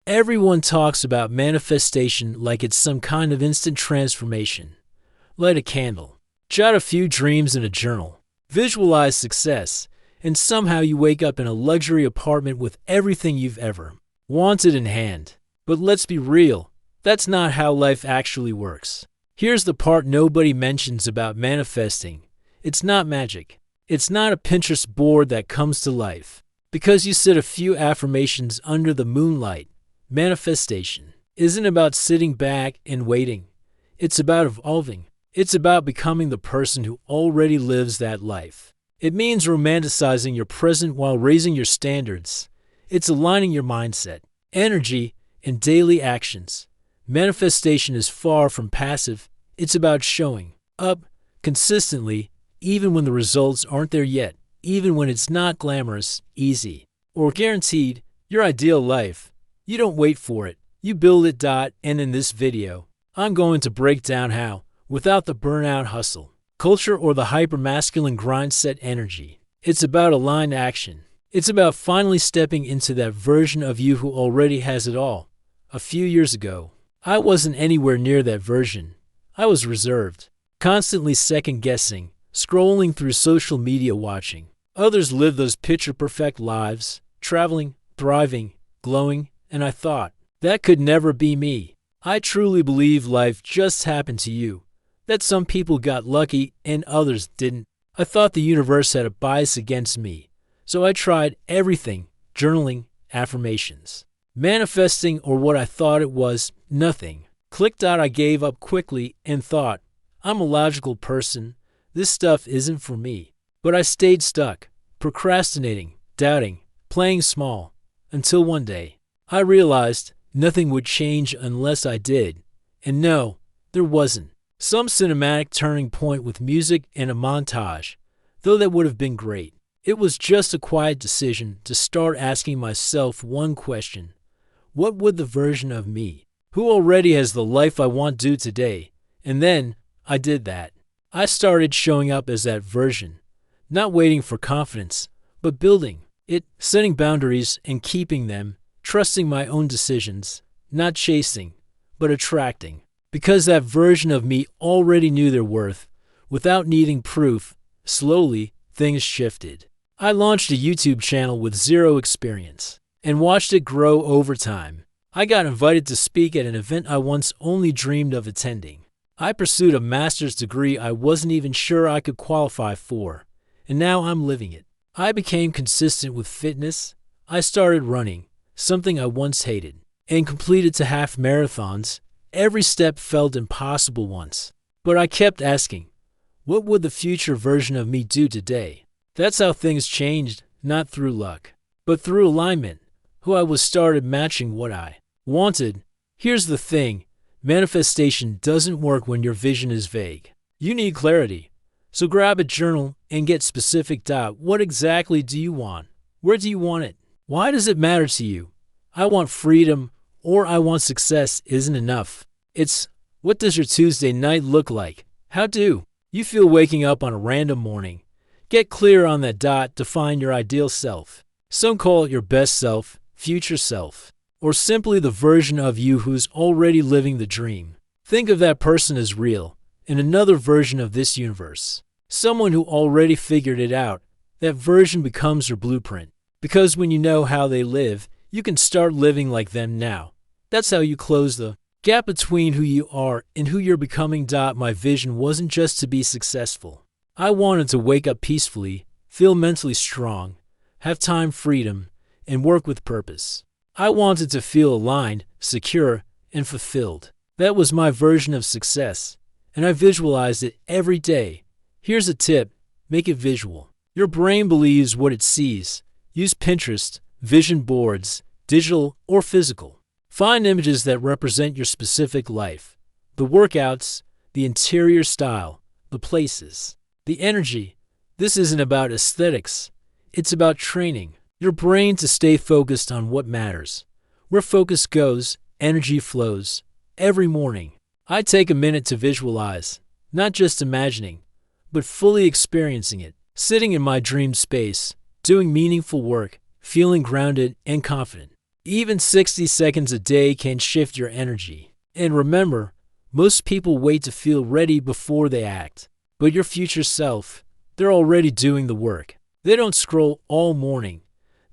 Everyone talks about manifestation like it's some kind of instant transformation. Light a candle, jot a few dreams in a journal, visualize success, and somehow you wake up in a luxury apartment with everything you've ever wanted in hand. But let's be real, that's not how life actually works. Here's the part nobody mentions about manifesting. It's not magic. It's not a Pinterest board that comes to life because you said a few affirmations under the moonlight. Manifestation isn't about sitting back and waiting. It's about evolving. It's about becoming the person who already lives that life. It means romanticizing your present while raising your standards. It's aligning your mindset, energy, and daily actions. Manifestation is far from passive. It's about showing up consistently, even when the results aren't there yet, even when it's not glamorous, easy, or guaranteed. Your ideal life. You don't wait for it. You build it. And in this video, I'm going to break down how, without the burnout hustle, culture, or the hyper-masculine grind-set energy. It's about aligned action. It's about finally stepping into that version of you who already has it all. A few years ago, I wasn't anywhere near that version. I was reserved, constantly second-guessing, scrolling through social media watching others live those picture-perfect lives, traveling, thriving, glowing, and I thought, that could never be me. I truly believe life just happened to you, that some people got lucky and others didn't. I thought the universe had a bias against me, so I tried everything: journaling, affirmations, manifesting, or what I thought it was, nothing. Clicked out. I gave up quickly and thought, I'm a logical person. This stuff isn't for me. But I stayed stuck, procrastinating, doubting, playing small, until one day, I realized nothing would change unless I did. And no, there wasn't some cinematic turning point with music and a montage, though that would have been great. It was just a quiet decision to start asking myself one question: what would the version of me, who already has the life I want, do today? And then I did that. I started showing up as that version, not waiting for confidence, but building it, setting boundaries and keeping them, trusting my own decisions, not chasing, but attracting. Because that version of me already knew their worth, without needing proof. Slowly, things shifted. I launched a YouTube channel with zero experience and watched it grow over time. I got invited to speak at an event I once only dreamed of attending. I pursued a master's degree I wasn't even sure I could qualify for, and now I'm living it. I became consistent with fitness. I started running, something I once hated, and completed to half marathons. Every step felt impossible once, but I kept asking, what would the future version of me do today? That's how things changed, not through luck, but through alignment. Who I was started matching what I wanted. Here's the thing, manifestation doesn't work when your vision is vague. You need clarity. So grab a journal and get specific. What exactly do you want? Where do you want it? Why does it matter to you? I want freedom, or I want success isn't enough. It's, what does your Tuesday night look like? How do you feel waking up on a random morning? Get clear on that. Define your ideal self. Some call it your best self, future self, or simply the version of you who's already living the dream. Think of that person as real, in another version of this universe. Someone who already figured it out. That version becomes your blueprint. Because when you know how they live, you can start living like them now. That's how you close the gap between who you are and who you're becoming. My vision wasn't just to be successful. I wanted to wake up peacefully, feel mentally strong, have time, freedom, and work with purpose. I wanted to feel aligned, secure, and fulfilled. That was my version of success, and I visualized it every day. Here's a tip: make it visual. Your brain believes what it sees. Use Pinterest, vision boards, digital or physical. Find images that represent your specific life. The workouts, the interior style, the places, the energy. This isn't about aesthetics. It's about training your brain to stay focused on what matters. Where focus goes, energy flows. Every morning, I take a minute to visualize, not just imagining, but fully experiencing it. Sitting in my dream space, doing meaningful work, feeling grounded and confident. Even 60 seconds a day can shift your energy. And remember, most people wait to feel ready before they act. But your future self, they're already doing the work. They don't scroll all morning.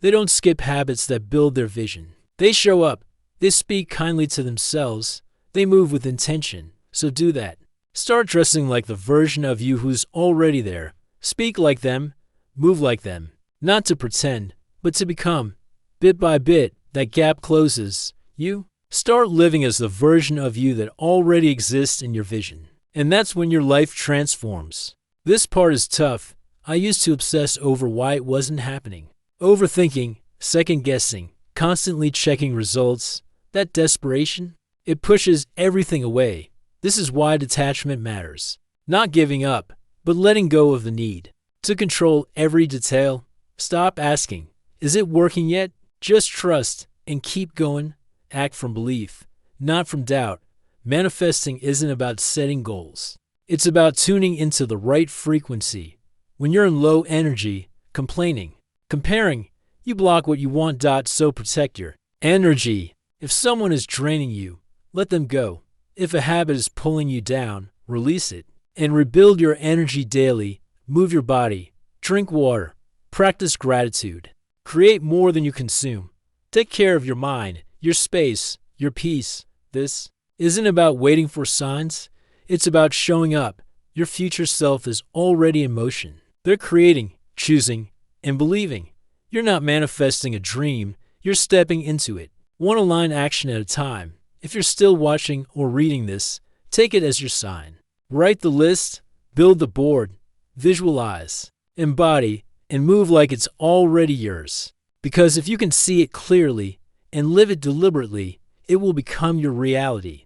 They don't skip habits that build their vision. They show up. They speak kindly to themselves. They move with intention. So do that. Start dressing like the version of you who's already there. Speak like them. Move like them. Not to pretend, but to become. Bit by bit, that gap closes. You start living as the version of you that already exists in your vision. And that's when your life transforms. This part is tough. I used to obsess over why it wasn't happening. Overthinking, second-guessing, constantly checking results. That desperation, it pushes everything away. This is why detachment matters. Not giving up, but letting go of the need to control every detail. Stop asking, is it working yet? Just trust and keep going. Act from belief, not from doubt. Manifesting isn't about setting goals. It's about tuning into the right frequency. When you're in low energy, complaining, comparing, you block what you want. So protect your energy. If someone is draining you, let them go. If a habit is pulling you down, release it. And rebuild your energy daily. Move your body. Drink water. Practice gratitude. Create more than you consume. Take care of your mind, your space, your peace. This isn't about waiting for signs. It's about showing up. Your future self is already in motion. They're creating, choosing, and believing. You're not manifesting a dream. You're stepping into it. One aligned action at a time. If you're still watching or reading this, take it as your sign. Write the list, build the board, visualize, embody, and move like it's already yours. Because if you can see it clearly and live it deliberately, it will become your reality.